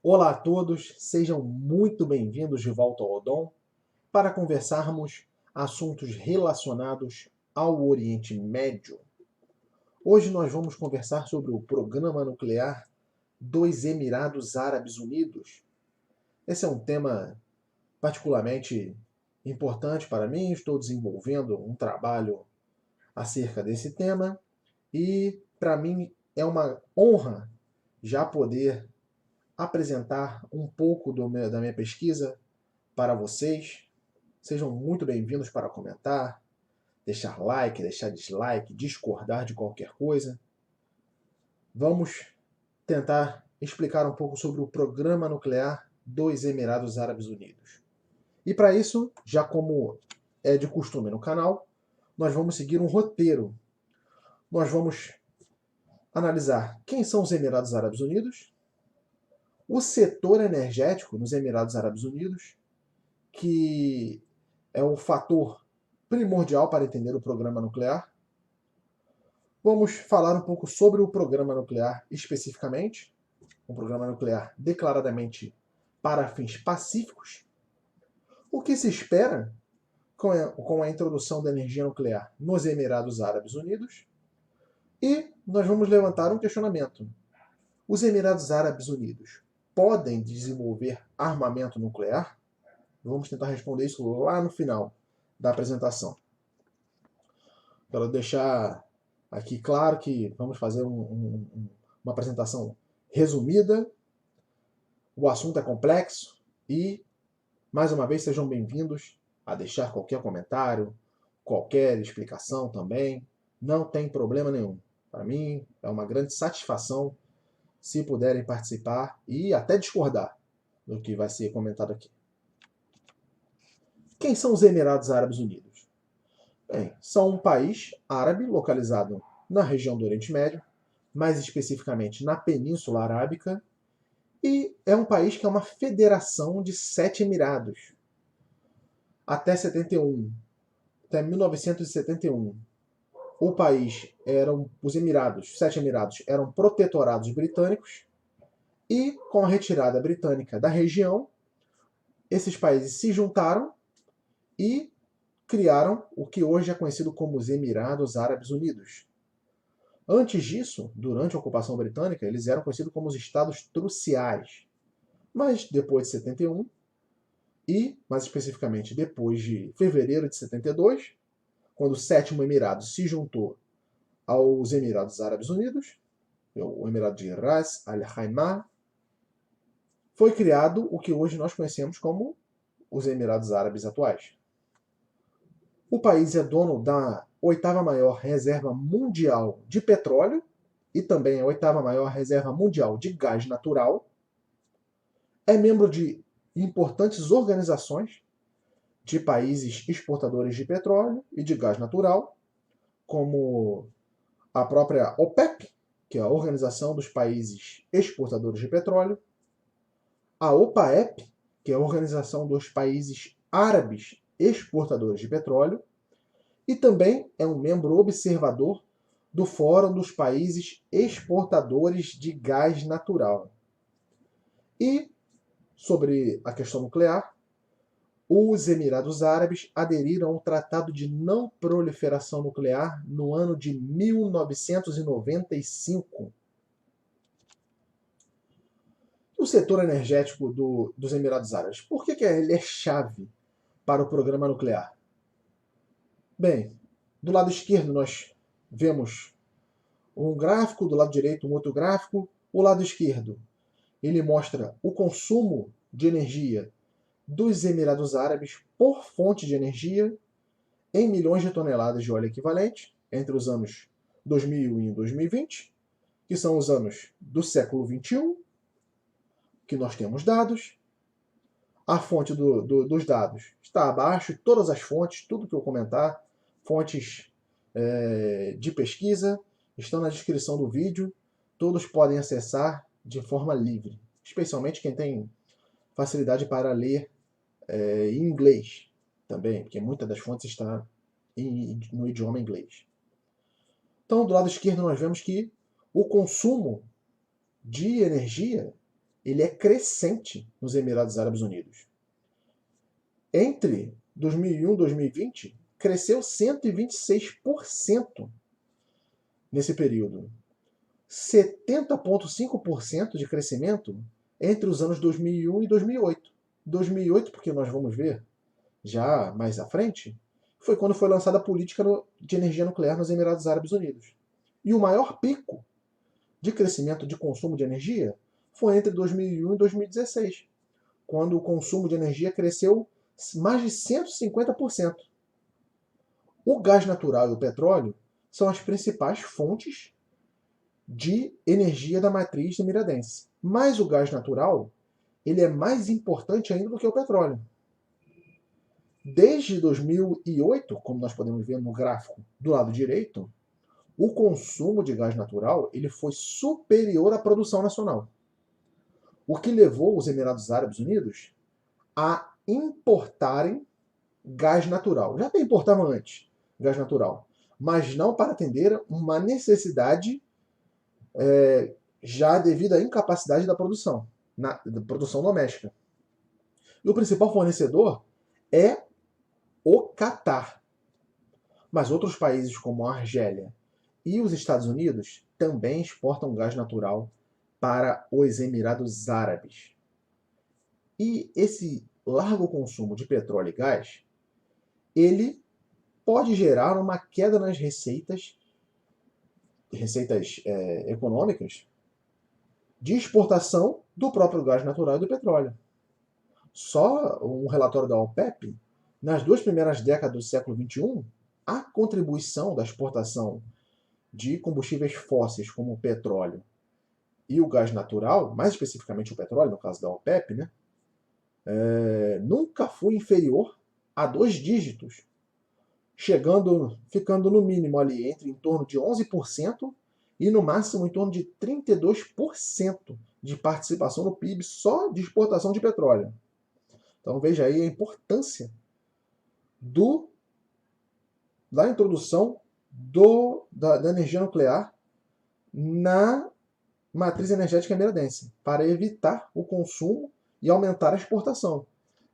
Olá a todos, sejam muito bem-vindos de volta ao Odon para conversarmos assuntos relacionados ao Oriente Médio. Hoje nós vamos conversar sobre o programa nuclear dos Emirados Árabes Unidos. Esse é um tema particularmente importante para mim, estou desenvolvendo um trabalho acerca desse tema e para mim é uma honra já poder apresentar um pouco da minha pesquisa para vocês. Sejam muito bem-vindos para comentar, deixar like, deixar dislike, discordar de qualquer coisa. Vamos tentar explicar um pouco sobre o programa nuclear dos Emirados Árabes Unidos. E para isso, já como é de costume no canal, nós vamos seguir um roteiro. Nós vamos analisar quem são os Emirados Árabes Unidos, o setor energético nos Emirados Árabes Unidos, que é o fator primordial para entender o programa nuclear. Vamos falar um pouco sobre o programa nuclear especificamente, um programa nuclear declaradamente para fins pacíficos. O que se espera com a introdução da energia nuclear nos Emirados Árabes Unidos. E nós vamos levantar um questionamento. Os Emirados Árabes Unidos podem desenvolver armamento nuclear? Vamos tentar responder isso lá no final da apresentação. Quero deixar aqui claro que vamos fazer uma apresentação resumida. O assunto é complexo e, mais uma vez, sejam bem-vindos a deixar qualquer comentário, qualquer explicação também. Não tem problema nenhum. Para mim, é uma grande satisfação se puderem participar e até discordar do que vai ser comentado aqui. Quem são os Emirados Árabes Unidos? Bem, são um país árabe localizado na região do Oriente Médio, mais especificamente na Península Arábica, e é um país que é uma federação de 7 emirados. Até 1971, o país os emirados, 7 emirados, eram protetorados britânicos, e com a retirada britânica da região, esses países se juntaram e criaram o que hoje é conhecido como os Emirados Árabes Unidos. Antes disso, durante a ocupação britânica, eles eram conhecidos como os Estados Truciais. Mas depois de 71, e mais especificamente depois de fevereiro de 72, quando o 7º Emirado se juntou aos Emirados Árabes Unidos, o Emirado de Ras Al Khaimah, foi criado o que hoje nós conhecemos como os Emirados Árabes atuais. O país é dono da 8ª maior reserva mundial de petróleo e também a 8ª maior reserva mundial de gás natural. É membro de importantes organizações de países exportadores de petróleo e de gás natural, como a própria OPEP, que é a Organização dos Países Exportadores de Petróleo, a OPAEP, que é a Organização dos Países Árabes Exportadores de Petróleo, e também é um membro observador do Fórum dos Países Exportadores de Gás Natural. E, sobre a questão nuclear, os Emirados Árabes aderiram ao Tratado de Não Proliferação Nuclear no ano de 1995. O setor energético dos Emirados Árabes, por que ele é chave para o programa nuclear? Bem, do lado esquerdo nós vemos um gráfico, do lado direito um outro gráfico. O lado esquerdo ele mostra o consumo de energia dos Emirados Árabes por fonte de energia em milhões de toneladas de óleo equivalente entre os anos 2000 e 2020, que são os anos do século XXI, que nós temos dados. A fonte dos dados está abaixo, todas as fontes, tudo que eu comentar, fontes de pesquisa, estão na descrição do vídeo, todos podem acessar de forma livre, especialmente quem tem facilidade para ler em inglês também, porque muitas das fontes estão no idioma inglês. Então, do lado esquerdo nós vemos que o consumo de energia ele é crescente nos Emirados Árabes Unidos. Entre 2001 e 2020, cresceu 126% nesse período. 70,5% de crescimento entre os anos 2001 e 2008. 2008, porque nós vamos ver já mais à frente, foi quando foi lançada a política de energia nuclear nos Emirados Árabes Unidos. E o maior pico de crescimento de consumo de energia foi entre 2001 e 2016, quando o consumo de energia cresceu mais de 150%. O gás natural e o petróleo são as principais fontes de energia da matriz emiradense. Mas o gás natural, ele é mais importante ainda do que o petróleo. Desde 2008, como nós podemos ver no gráfico do lado direito, o consumo de gás natural ele foi superior à produção nacional. O que levou os Emirados Árabes Unidos a importarem gás natural. Já até importavam antes gás natural, mas não para atender uma necessidade já devido à incapacidade da produção doméstica. E o principal fornecedor é o Catar. Mas outros países como a Argélia e os Estados Unidos também exportam gás natural para os Emirados Árabes. E esse largo consumo de petróleo e gás, ele pode gerar uma queda nas receitas econômicas de exportação do próprio gás natural e do petróleo. Só um relatório da OPEP, nas 2 primeiras décadas do século XXI, a contribuição da exportação de combustíveis fósseis como o petróleo e o gás natural, mais especificamente o petróleo, no caso da OPEP, né, nunca foi inferior a 2 dígitos, ficando no mínimo ali em torno de 11% e no máximo em torno de 32% de participação no PIB só de exportação de petróleo. Então veja aí a importância da introdução da energia nuclear na matriz energética emiradense, para evitar o consumo e aumentar a exportação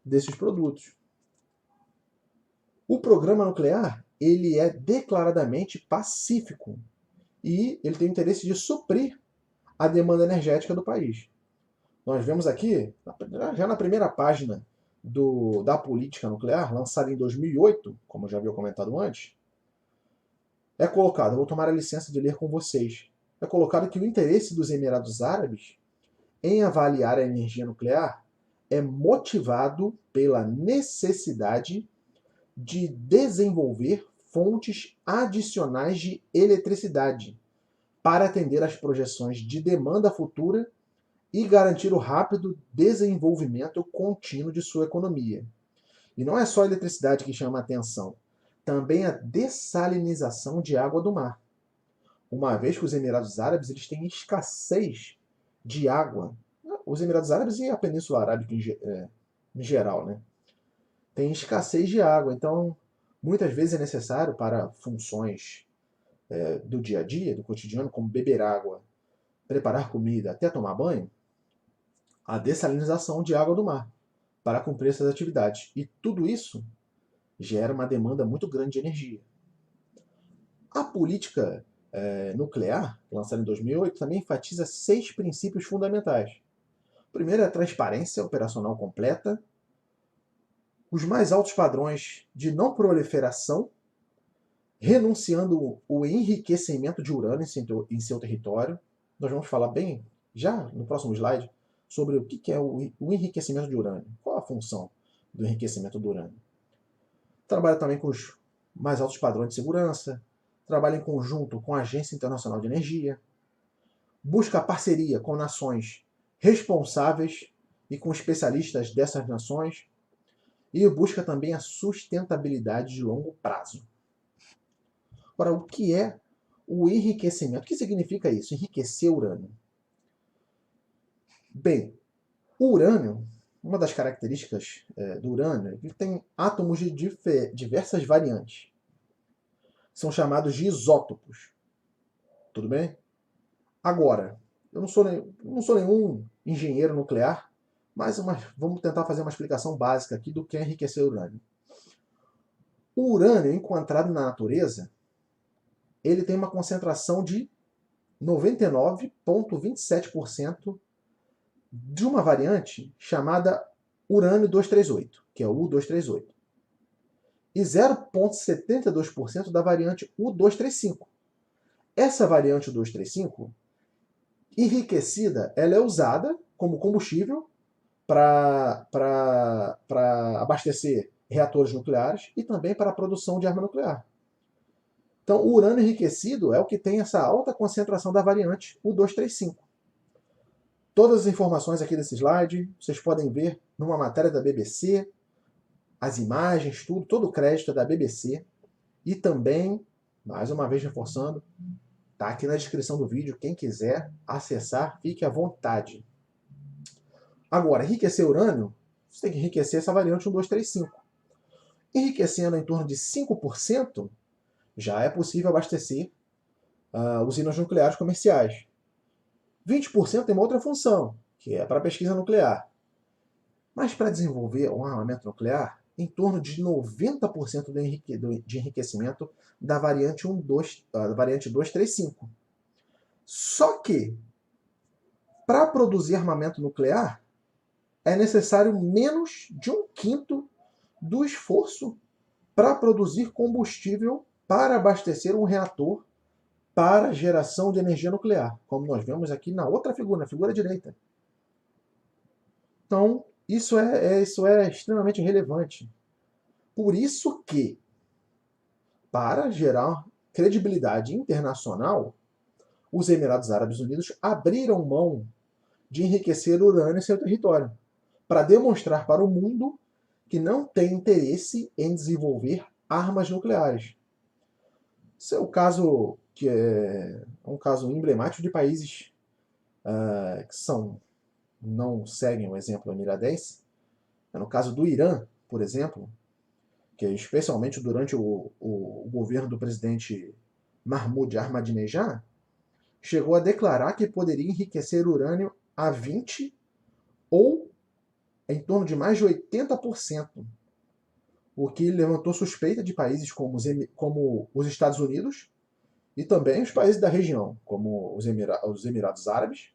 desses produtos. O programa nuclear ele é declaradamente pacífico e ele tem o interesse de suprir a demanda energética do país. Nós vemos aqui, já na primeira página da política nuclear, lançada em 2008, como eu já havia comentado antes, é colocado, vou tomar a licença de ler com vocês, é colocado que o interesse dos Emirados Árabes em avaliar a energia nuclear é motivado pela necessidade de desenvolver fontes adicionais de eletricidade para atender às projeções de demanda futura e garantir o rápido desenvolvimento contínuo de sua economia. E não é só a eletricidade que chama a atenção, também a dessalinização de água do mar. Uma vez que os Emirados Árabes eles têm escassez de água, os Emirados Árabes e a Península Arábica em geral, né? Tem escassez de água, então muitas vezes é necessário para funções do dia a dia, do cotidiano, como beber água, preparar comida, até tomar banho, a dessalinização de água do mar para cumprir essas atividades. E tudo isso gera uma demanda muito grande de energia. A política nuclear, lançada em 2008, também enfatiza 6 princípios fundamentais. O primeiro é a transparência operacional completa, os mais altos padrões de não proliferação, renunciando o enriquecimento de urânio em seu território. Nós vamos falar bem, já no próximo slide, sobre o que é o enriquecimento de urânio. Qual a função do enriquecimento do urânio? Trabalha também com os mais altos padrões de segurança, trabalha em conjunto com a Agência Internacional de Energia, busca parceria com nações responsáveis e com especialistas dessas nações, e busca também a sustentabilidade de longo prazo. Agora, o que é o enriquecimento? O que significa isso? Enriquecer urânio. Bem, o urânio, uma das características do urânio, ele tem átomos de diversas variantes. São chamados de isótopos. Tudo bem? Agora, eu não sou nenhum engenheiro nuclear, mas vamos tentar fazer uma explicação básica aqui do que é enriquecer urânio. O urânio encontrado na natureza, ele tem uma concentração de 99,27% de uma variante chamada urânio 238, que é o U238, e 0,72% da variante U235. Essa variante U235, enriquecida, ela é usada como combustível para abastecer reatores nucleares e também para a produção de arma nuclear. Então, o urânio enriquecido é o que tem essa alta concentração da variante U235. Todas as informações aqui desse slide vocês podem ver numa matéria da BBC, as imagens, tudo, todo o crédito é da BBC. E também, mais uma vez reforçando, está aqui na descrição do vídeo. Quem quiser acessar, fique à vontade. Agora, enriquecer urânio, você tem que enriquecer essa variante 1235. Enriquecendo em torno de 5%, já é possível abastecer usinas nucleares comerciais. 20% tem uma outra função, que é para pesquisa nuclear. Mas para desenvolver um armamento nuclear, em torno de 90% de enriquecimento da variante 235. Só que, para produzir armamento nuclear, é necessário menos de 1/5 do esforço para produzir combustível para abastecer um reator para geração de energia nuclear, como nós vemos aqui na outra figura, na figura direita. Então, isso é extremamente relevante. Por isso que, para gerar credibilidade internacional, os Emirados Árabes Unidos abriram mão de enriquecer urânio em seu território, para demonstrar para o mundo que não tem interesse em desenvolver armas nucleares. Esse é o caso que é um caso emblemático de países que não seguem o exemplo emiradense. No caso do Irã, por exemplo, que especialmente durante o governo do presidente Mahmoud Ahmadinejad, chegou a declarar que poderia enriquecer urânio a 20% ou em torno de mais de 80%, o que levantou suspeita de países como os Estados Unidos e também os países da região, como os Emirados Árabes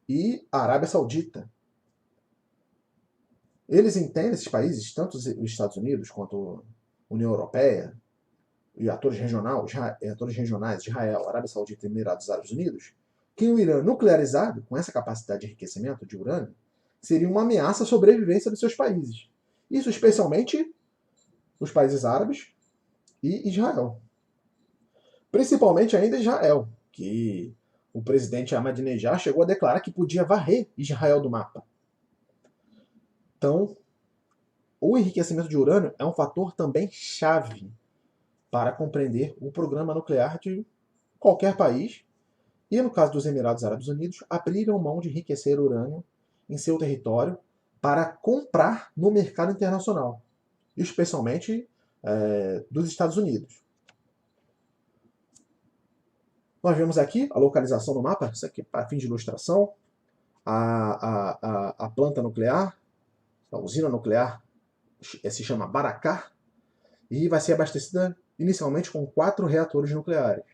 e a Arábia Saudita. Eles entendem, esses países, tanto os Estados Unidos quanto a União Europeia e atores regionais, Israel, Arábia Saudita e Emirados Árabes Unidos, que o Irã nuclearizado, com essa capacidade de enriquecimento de urânio, seria uma ameaça à sobrevivência dos seus países. Isso especialmente os países árabes e Israel. Principalmente ainda Israel, que o presidente Ahmadinejad chegou a declarar que podia varrer Israel do mapa. Então, o enriquecimento de urânio é um fator também chave para compreender o programa nuclear de qualquer país. E no caso dos Emirados Árabes Unidos, abriram mão de enriquecer urânio em seu território para comprar no mercado internacional, especialmente dos Estados Unidos. Nós vemos aqui a localização no mapa, isso aqui para fim de ilustração, a planta nuclear, a usina nuclear se chama Barakah, e vai ser abastecida inicialmente com 4 reatores nucleares.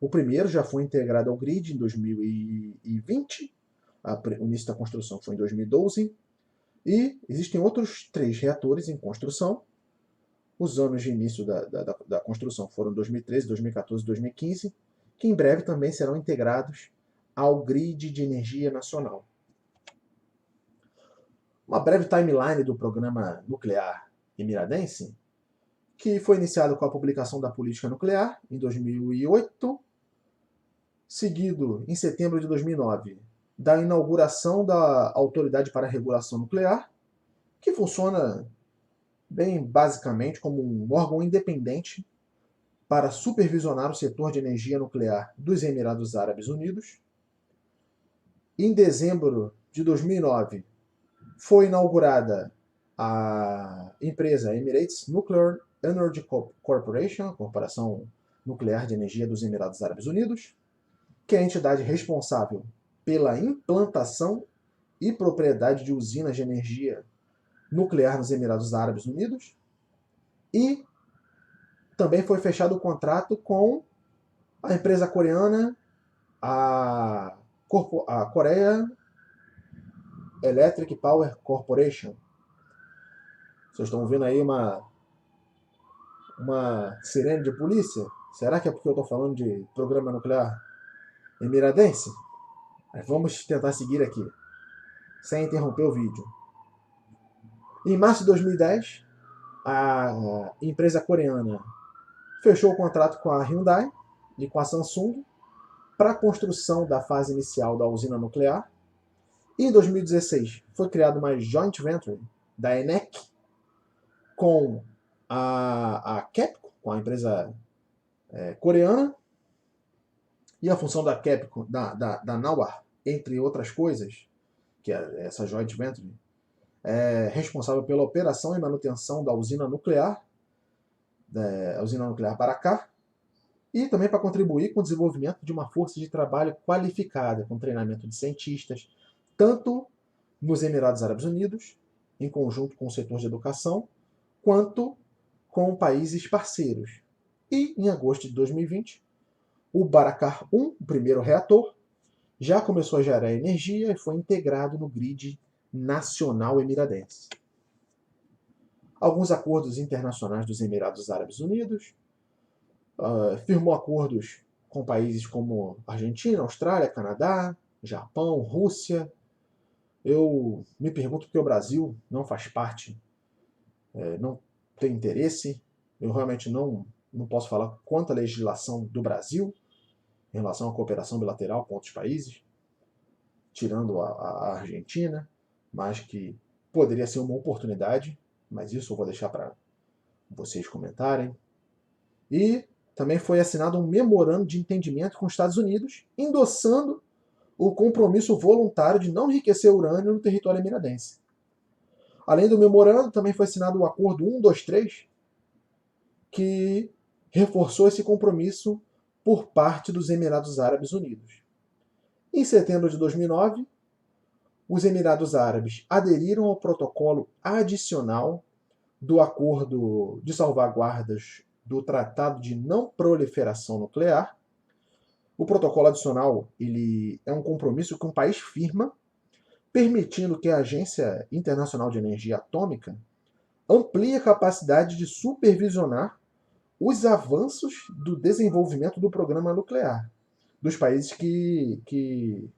O primeiro já foi integrado ao grid em 2020, o início da construção foi em 2012, e existem outros 3 reatores em construção. Os anos de início da construção foram 2013, 2014 e 2015, que em breve também serão integrados ao grid de energia nacional. Uma breve timeline do programa nuclear emiradense, que foi iniciado com a publicação da Política Nuclear em 2008, seguido em setembro de 2009 da inauguração da Autoridade para a Regulação Nuclear, que funciona bem basicamente como um órgão independente para supervisionar o setor de energia nuclear dos Emirados Árabes Unidos. Em dezembro de 2009, foi inaugurada a empresa Emirates Nuclear Energy Corporation, Corporação Nuclear de Energia dos Emirados Árabes Unidos, que é a entidade responsável pela implantação e propriedade de usinas de energia nuclear nos Emirados Árabes Unidos, e também foi fechado o contrato com a empresa coreana, a Korea Electric Power Corporation. Vocês estão ouvindo aí uma sirene de polícia? Será que é porque eu estou falando de programa nuclear emiradense? Mas vamos tentar seguir aqui, sem interromper o vídeo. Em março de 2010, a empresa coreana fechou o contrato com a Hyundai e com a Samsung para a construção da fase inicial da usina nuclear. E em 2016 foi criada uma joint venture da ENEC com a Capcom, com a empresa coreana, e a função da Capcom, da Nawar, entre outras coisas, que é essa joint venture, é responsável pela operação e manutenção da usina nuclear, a usina nuclear Barakah, e também para contribuir com o desenvolvimento de uma força de trabalho qualificada, com treinamento de cientistas, tanto nos Emirados Árabes Unidos, em conjunto com o setor de educação, quanto com países parceiros. E, em agosto de 2020, o Barakah 1, o primeiro reator, já começou a gerar energia e foi integrado no grid nacional emiradense. Alguns acordos internacionais dos Emirados Árabes Unidos, firmou acordos com países como Argentina, Austrália, Canadá, Japão, Rússia. Eu me pergunto por que o Brasil não faz parte, não tem interesse. Eu realmente não posso falar quanto à legislação do Brasil em relação à cooperação bilateral com outros países, tirando a Argentina, mas que poderia ser uma oportunidade, mas isso eu vou deixar para vocês comentarem. E também foi assinado um memorando de entendimento com os Estados Unidos, endossando o compromisso voluntário de não enriquecer urânio no território emiradense. Além do memorando, também foi assinado o Acordo 123, que reforçou esse compromisso por parte dos Emirados Árabes Unidos. Em setembro de 2009, os Emirados Árabes aderiram ao protocolo adicional do Acordo de Salvaguardas do Tratado de Não Proliferação Nuclear. O protocolo adicional ele é um compromisso que um país firma, permitindo que a Agência Internacional de Energia Atômica amplie a capacidade de supervisionar os avanços do desenvolvimento do programa nuclear dos países que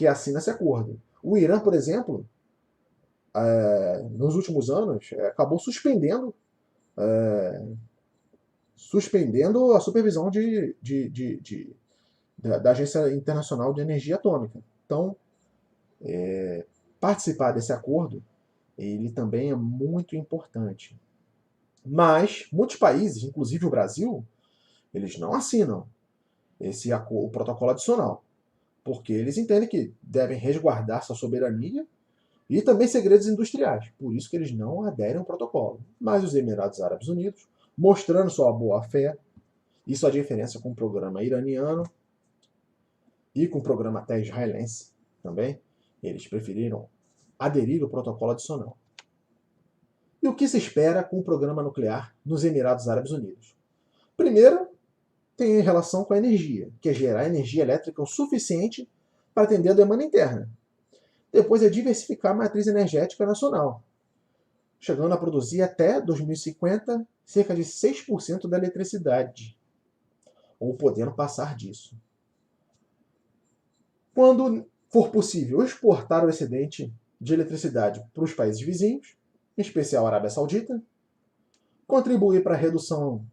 assinam esse acordo. O Irã, por exemplo, nos últimos anos, acabou suspendendo a supervisão da Agência Internacional de Energia Atômica. Então, participar desse acordo, ele também é muito importante. Mas muitos países, inclusive o Brasil, eles não assinam o protocolo adicional, porque eles entendem que devem resguardar sua soberania e também segredos industriais. Por isso que eles não aderem ao protocolo. Mas os Emirados Árabes Unidos, mostrando sua boa-fé e sua diferença com o programa iraniano e com o programa até israelense também, eles preferiram aderir ao protocolo adicional. E o que se espera com o programa nuclear nos Emirados Árabes Unidos? Primeiro, tem relação com a energia, que é gerar energia elétrica o suficiente para atender a demanda interna. Depois é diversificar a matriz energética nacional, chegando a produzir até 2050 cerca de 6% da eletricidade, ou podendo passar disso. Quando for possível exportar o excedente de eletricidade para os países vizinhos, em especial a Arábia Saudita, contribuir para a redução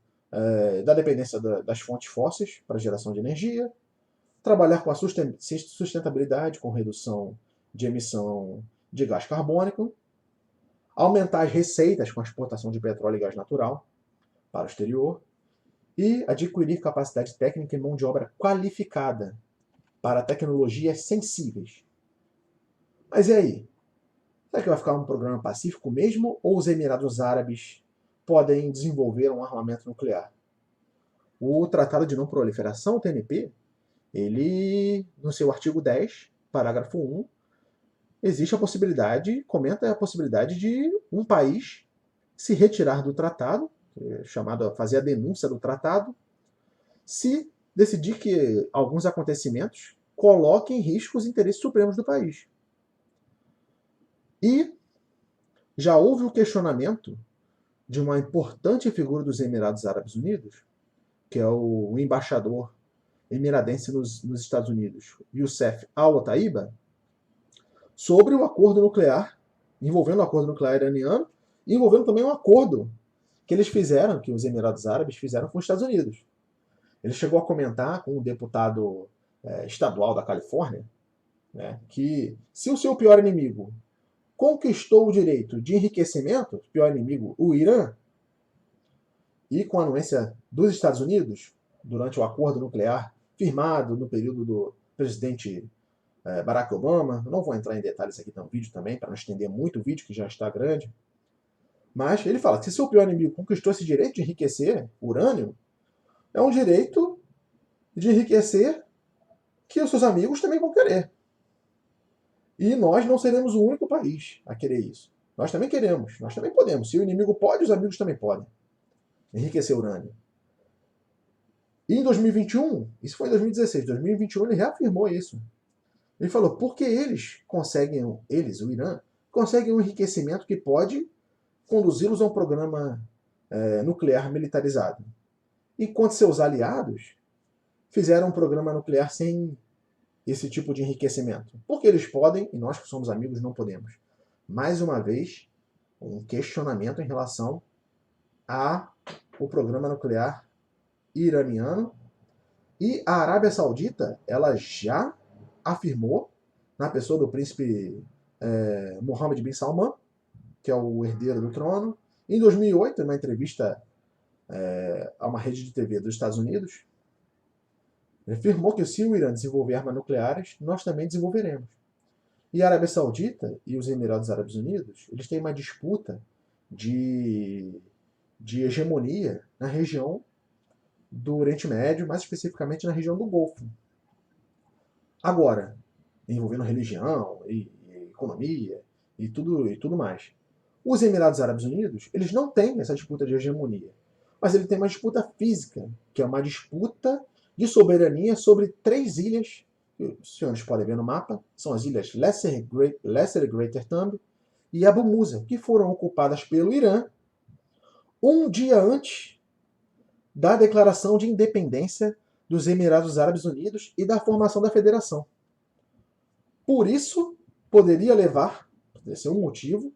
da dependência das fontes fósseis para a geração de energia, trabalhar com a sustentabilidade, com redução de emissão de gás carbônico, aumentar as receitas com a exportação de petróleo e gás natural para o exterior e adquirir capacidade técnica e mão de obra qualificada para tecnologias sensíveis. Mas e aí? Será que vai ficar um programa pacífico mesmo ou os Emirados Árabes podem desenvolver um armamento nuclear? O Tratado de Não Proliferação, o TNP, ele, no seu artigo 10, parágrafo 1, existe a possibilidade, comenta a possibilidade de um país se retirar do tratado, chamado a fazer a denúncia do tratado, se decidir que alguns acontecimentos coloquem em risco os interesses supremos do país. E já houve o questionamento de uma importante figura dos Emirados Árabes Unidos, que é o embaixador emiradense nos Estados Unidos, Youssef Al-Otaiba, sobre o acordo nuclear, envolvendo o acordo nuclear iraniano, e envolvendo também um acordo que eles fizeram, que os Emirados Árabes fizeram com os Estados Unidos. Ele chegou a comentar com um deputado estadual da Califórnia, né, que se o seu pior inimigo conquistou o direito de enriquecimento, pior inimigo, o Irã, e com a anuência dos Estados Unidos, durante o acordo nuclear firmado no período do presidente Barack Obama, não vou entrar em detalhes aqui no vídeo também, para não estender muito o vídeo, que já está grande, mas ele fala que se seu pior inimigo conquistou esse direito de enriquecer urânio, é um direito de enriquecer que os seus amigos também vão querer. E nós não seremos o único país a querer isso. Nós também queremos, nós também podemos. Se o inimigo pode, os amigos também podem enriquecer urânio. E em 2021, isso foi em 2016, 2021 ele reafirmou isso. Ele falou, porque eles conseguem, o Irã, conseguem um enriquecimento que pode conduzi-los a um programa nuclear militarizado. Enquanto seus aliados fizeram um programa nuclear sem esse tipo de enriquecimento. Porque eles podem, e nós que somos amigos não podemos. Mais uma vez, um questionamento em relação ao programa nuclear iraniano. E a Arábia Saudita, ela já afirmou, na pessoa do príncipe Mohammed bin Salman, que é o herdeiro do trono, em 2008, numa entrevista a uma rede de TV dos Estados Unidos, ele afirmou que se o Irã desenvolver armas nucleares, nós também desenvolveremos. E a Arábia Saudita e os Emirados Árabes Unidos, eles têm uma disputa de hegemonia na região do Oriente Médio, mais especificamente na região do Golfo. Agora, envolvendo religião e economia e tudo mais. Os Emirados Árabes Unidos, eles não têm essa disputa de hegemonia, mas ele tem uma disputa física, que é uma disputa de soberania sobre 3 ilhas, que os senhores podem ver no mapa, são as ilhas Lesser e Greater Thumb e Abu Musa, que foram ocupadas pelo Irã um dia antes da declaração de independência dos Emirados Árabes Unidos e da formação da federação. Por isso, poderia ser um motivo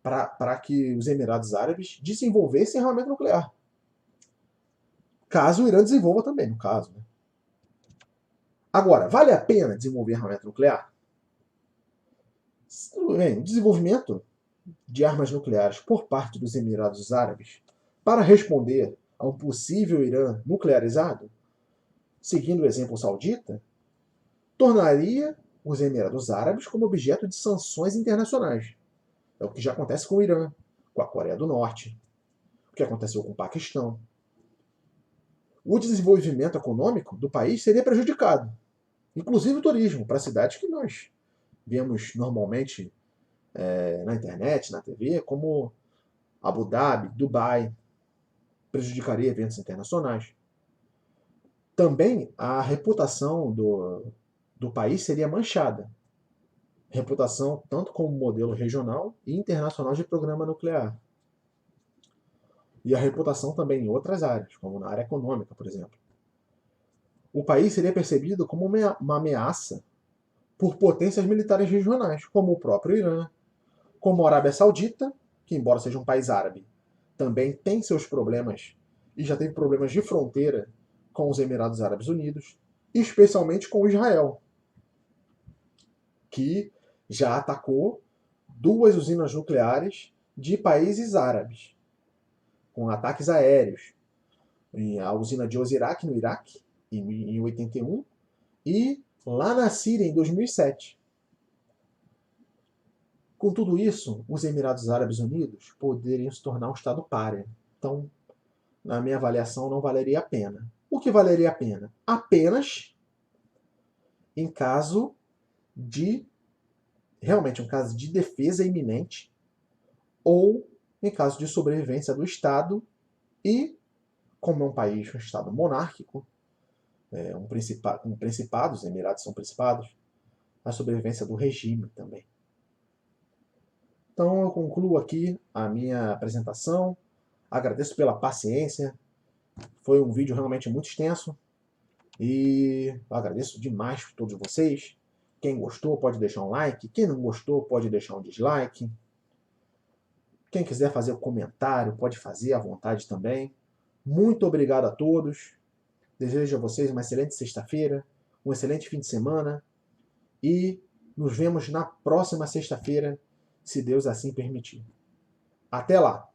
para que os Emirados Árabes desenvolvessem armamento nuclear. Caso o Irã desenvolva também, no caso. Né? Agora, vale a pena desenvolver armamento nuclear? Bem, o desenvolvimento de armas nucleares por parte dos Emirados Árabes para responder a um possível Irã nuclearizado, seguindo o exemplo saudita, tornaria os Emirados Árabes como objeto de sanções internacionais. É o que já acontece com o Irã, com a Coreia do Norte, o que aconteceu com o Paquistão. O desenvolvimento econômico do país seria prejudicado, inclusive o turismo, para cidades que nós vemos normalmente na internet, na TV, como Abu Dhabi, Dubai, prejudicaria eventos internacionais. Também a reputação do país seria manchada. Reputação tanto como modelo regional e internacional de programa nuclear. E a reputação também em outras áreas, como na área econômica, por exemplo. O país seria percebido como uma ameaça por potências militares regionais, como o próprio Irã, como a Arábia Saudita, que embora seja um país árabe, também tem seus problemas e já teve problemas de fronteira com os Emirados Árabes Unidos, especialmente com Israel, que já atacou 2 usinas nucleares de países árabes, com ataques aéreos. A usina de Osirak, no Iraque, em 81, e lá na Síria, em 2007. Com tudo isso, os Emirados Árabes Unidos poderiam se tornar um Estado pária. Então, na minha avaliação, não valeria a pena. O que valeria a pena? Apenas em caso de realmente um caso de defesa iminente ou em caso de sobrevivência do Estado e, como é um país, um Estado monárquico, um principado, os Emirados são principados, a sobrevivência do regime também. Então eu concluo aqui a minha apresentação, agradeço pela paciência, foi um vídeo realmente muito extenso e eu agradeço demais a todos vocês. Quem gostou pode deixar um like, quem não gostou pode deixar um dislike. Quem quiser fazer um comentário pode fazer à vontade também. Muito obrigado a todos. Desejo a vocês uma excelente sexta-feira, um excelente fim de semana e nos vemos na próxima sexta-feira, se Deus assim permitir. Até lá!